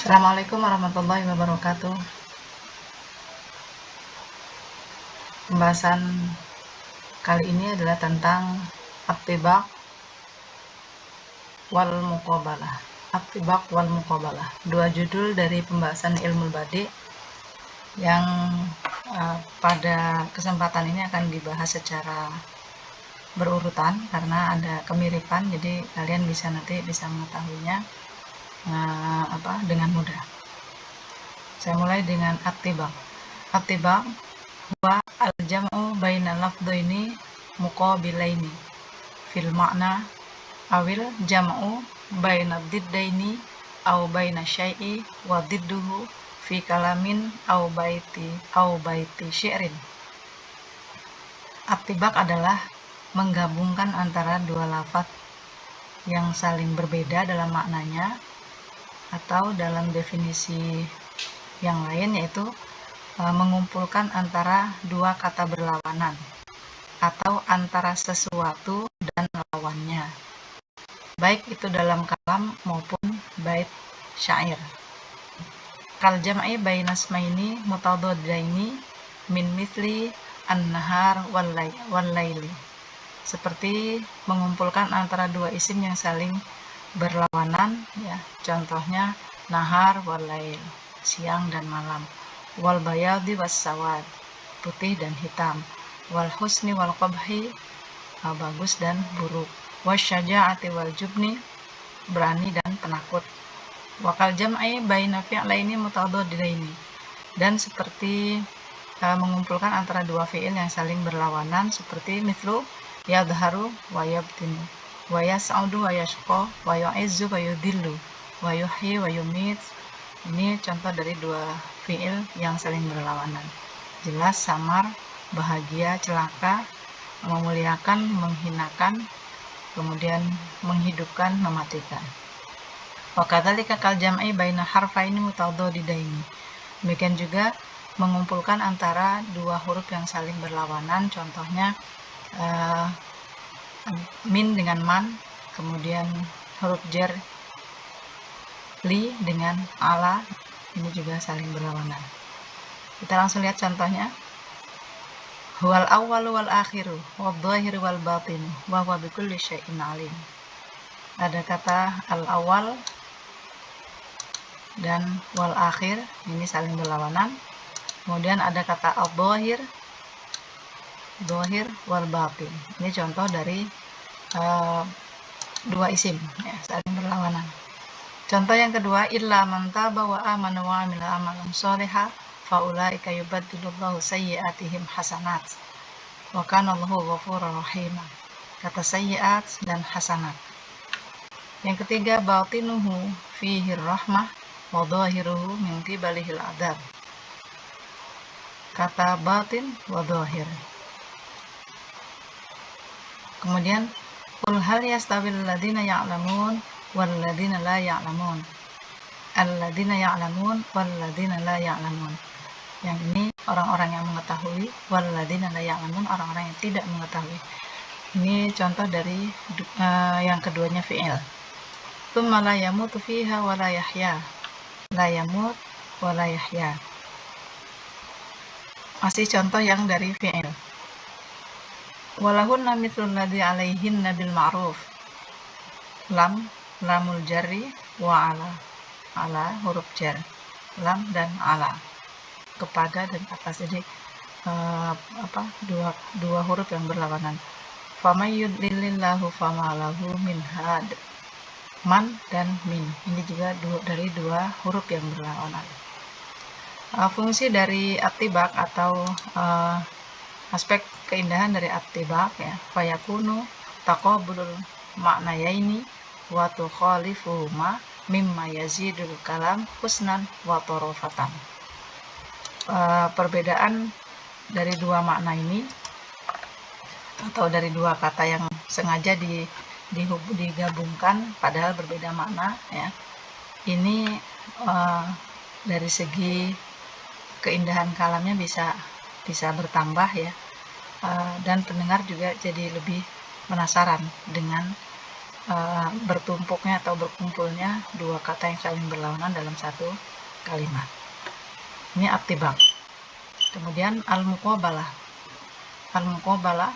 Assalamualaikum warahmatullahi wabarakatuh. Pembahasan kali ini adalah tentang at-tibaq wal muqabalah. At-tibaq wal muqabalah. Dua judul dari pembahasan ilmu badi yang pada kesempatan ini akan dibahas secara berurutan karena ada kemiripan, jadi kalian nanti bisa mengetahuinya dengan mudah. Saya mulai dengan at-tibaq. At-tibaq wa al-jam'u baina lafdhaini muqabilaini fil makna awil jam'u baina diddaini au baina syai'i wa didduhu fi kalamin au baiti syi'rin. At-tibaq adalah menggabungkan antara dua lafaz yang saling berbeda dalam maknanya, atau dalam definisi yang lain yaitu mengumpulkan antara dua kata berlawanan atau antara sesuatu dan lawannya, baik itu dalam kalam maupun bait syair. Kal jam'i baina ismaini mutadaddaini min mithli an-nahar wal laili, seperti mengumpulkan antara dua isim yang saling berlawanan ya, contohnya nahar wal lail, siang dan malam, wal bayadi was sawad, putih dan hitam, wal husni wal qabhi, bagus dan buruk, wasyaja'ati wal jubni, berani dan penakut. Wakal jam'i baina fi'laini mutadaddaini, dan seperti mengumpulkan antara dua fi'il yang saling berlawanan, seperti mithlu yadharu wa yabtinu, wa yas'udu wa yashqa, wa yu'izzu wa yudhillu, wa yuhyi wa yumit. Ini contoh dari dua fi'il yang saling berlawanan. Jelas, samar, bahagia, celaka, memuliakan, menghinakan, kemudian menghidupkan, mematikan. Wa kadzalika kal jam'i baina harfaini mutadaddaini. Demikian juga mengumpulkan antara dua huruf yang saling berlawanan, contohnya min dengan man, kemudian huruf jar li dengan ala, ini juga saling berlawanan. Kita langsung lihat contohnya. Huwal awwalu wal akhiru wal dhahiru wal batinu wa huwa bikulli syai'in alim. Ada kata al-awwal dan wal akhir, ini saling berlawanan. Kemudian ada kata al-dhahir, dhahir wal batin. Ini contoh dari dua isim ya, saling berlawanan. Contoh yang kedua, illa man taba wa amana wa amila amalan sholiha fa ulaika yubaddilullahu sayyi'atihim hasanat wa kana Allahu ghafurur rahim. Kata sayyi'at dan hasanat. Yang ketiga, batinuhu fihi rahmah wa dhahiruhu min qibalihil adab. Kata batin wa dhahir. Kemudian qul hal yastawil ladzina ya'lamun wal ladzina la ya'lamun. Alladzina ya'lamun wal ladzina la ya'lamun. Yang ini orang-orang yang mengetahui, wal ladzina la ya'lamun, orang-orang yang tidak mengetahui. Ini contoh dari yang keduanya fi'il. Tsumma la yamutu fiha wa la yahya. La yamut wa la yahya. Masih contoh yang dari fi'il. Walahunna mithlul ladzi 'alaihinna bil ma'ruf. Lamul jarri wa ala huruf jar, lam dan ala, kepada dan atas. Jadi dua huruf yang berlawanan. Famay yudlilillahu famalahu min had, man dan min, ini juga dari dua huruf yang berlawanan. Fungsi dari at-tibaq atau aspek keindahan dari at-tibaq ya, fayakunu taqabulul maknayaini wa tukhalifuhuma mimma yazidul kalam husnan wa tarafatan. Perbedaan dari dua makna ini atau dari dua kata yang sengaja digabungkan padahal berbeda makna ya, ini dari segi keindahan kalamnya bisa bertambah ya, dan pendengar juga jadi lebih penasaran dengan bertumpuknya atau berkumpulnya dua kata yang saling berlawanan dalam satu kalimat. Ini attibaq. Kemudian al-muqabalah. Al-muqabalah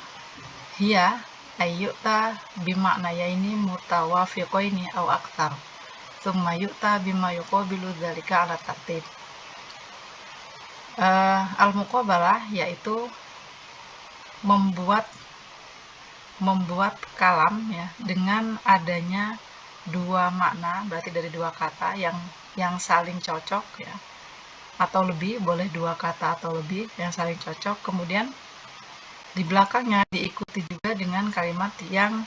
hiya ayyuta bima'nayaini mutawafiqaini aw aktar. Tsumma yu'ta bima yuqabilu dzalika ala tartib. Al-muqabalah yaitu membuat kalam ya dengan adanya dua makna, berarti dari dua kata yang saling cocok ya, atau lebih, boleh dua kata atau lebih yang saling cocok, kemudian di belakangnya diikuti juga dengan kalimat yang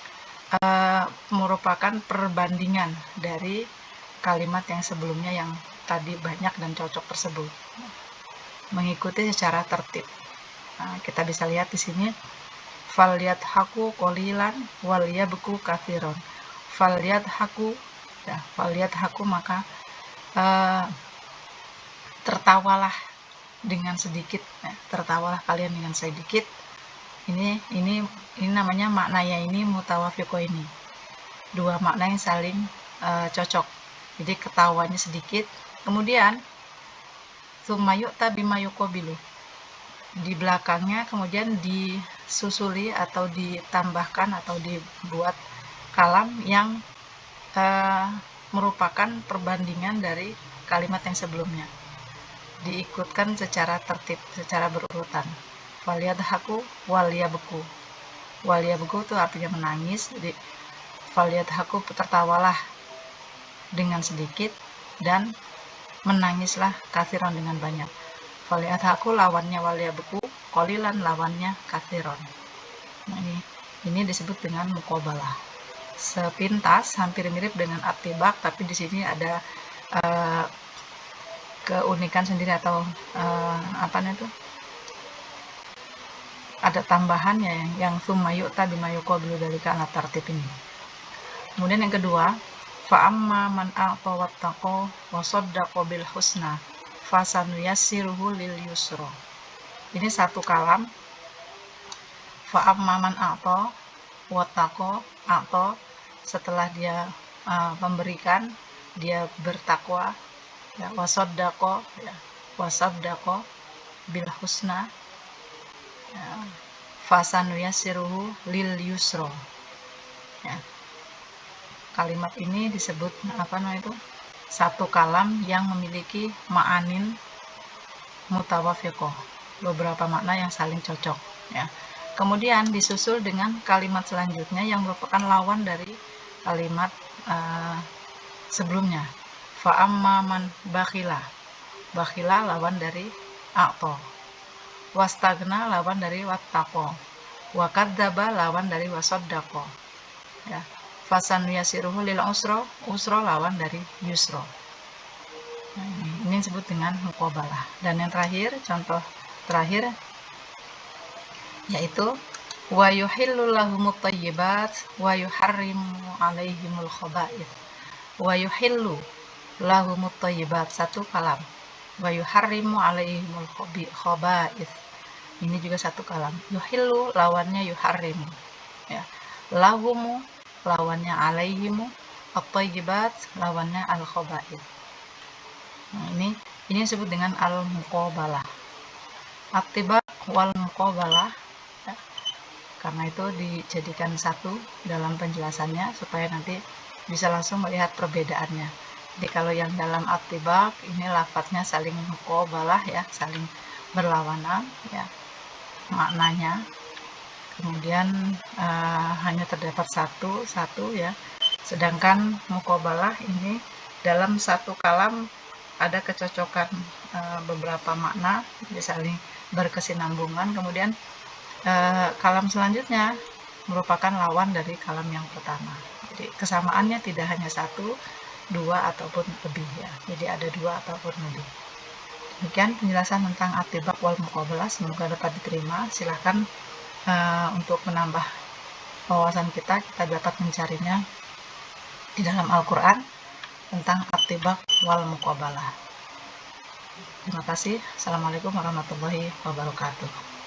merupakan perbandingan dari kalimat yang sebelumnya yang tadi banyak dan cocok tersebut, mengikuti secara tertib. Nah, kita bisa lihat di sini, falyadhaku qalilan walyabku katsiran. Falyadhaku ya, falyadhaku maka tertawalah dengan sedikit ya, tertawalah kalian dengan sedikit. Ini namanya maknanya ini mutawafiqo, ini dua makna yang saling cocok. Jadi ketawanya sedikit, kemudian tsumma yu'ta bima yuqabilu, di belakangnya kemudian disusuli atau ditambahkan atau dibuat kalam yang merupakan perbandingan dari kalimat yang sebelumnya, diikutkan secara tertib, secara berurutan. Falyadhaku walyabku. Walyabku itu artinya menangis, jadi falyadhaku tertawalah dengan sedikit dan menangislah katsiran dengan banyak. Falyadhaku lawannya walyabku, qalilan lawannya katsiran. Nah, ini disebut dengan muqabalah. Sepintas hampir mirip dengan attibaq, tapi di sini ada keunikan sendiri atau ada tambahannya yang tsumma yu'ta bima yuqabilu dzalika ala tartib ini. Kemudian yang kedua, fa amma man a'ta wattaqa wa saddaqa bil husna fasanuyassiruhu lil yusra. Ini satu kalam, fa amma man a'ta wattaqa, a'ta setelah dia memberikan, dia bertakwa ya, wasaddaqa ya, wasaddaqa bil husna ya, fasanuyassiruhu lil yusra ya. Kalimat ini disebut satu kalam yang memiliki ma'anin mutawafiqah, beberapa makna yang saling cocok ya. Kemudian disusul dengan kalimat selanjutnya yang merupakan lawan dari kalimat sebelumnya. Fa amma man bakhila. Bakhila lawan dari a'ta. Wastagna lawan dari wattaqa. Wa kadzdzaba lawan dari wasaddaqa ya. Fasanuyassiruhu lil usra, usra lawan dari yusra. Nah, ini disebut dengan muqabalah. Dan yang terakhir, contoh terakhir yaitu wa yuhillu lahumut thayyibat wa yuharrimu 'alaihimul khaba'ith. Wa yuhillu lahumut thayyibat, satu kalam. Wa yuharrimu 'alaihimul khaba'ith. Ini juga satu kalam. Yuhillu lawannya yuharrimu ya. Lahumu lawannya alaihimu, at-thayyibat lawannya al-khaba'ith. Nah, ini disebut dengan al-muqabalah. Attibaq wal muqabalah ya. Karena itu dijadikan satu dalam penjelasannya supaya nanti bisa langsung melihat perbedaannya. Jadi kalau yang dalam attibaq ini lafadznya saling muqabalah ya, saling berlawanan ya maknanya. Kemudian hanya terdapat satu ya. Sedangkan muqabalah ini dalam satu kalam ada kecocokan beberapa makna, saling berkesinambungan. Kemudian kalam selanjutnya merupakan lawan dari kalam yang pertama. Jadi kesamaannya tidak hanya satu, dua ataupun lebih ya. Jadi ada dua ataupun lebih. Demikian penjelasan tentang attibaq wal muqabalah, semoga dapat diterima. Silahkan untuk menambah wawasan kita dapat mencarinya di dalam Al-Quran tentang attibaq wal muqabalah. Terima kasih. Assalamualaikum warahmatullahi wabarakatuh.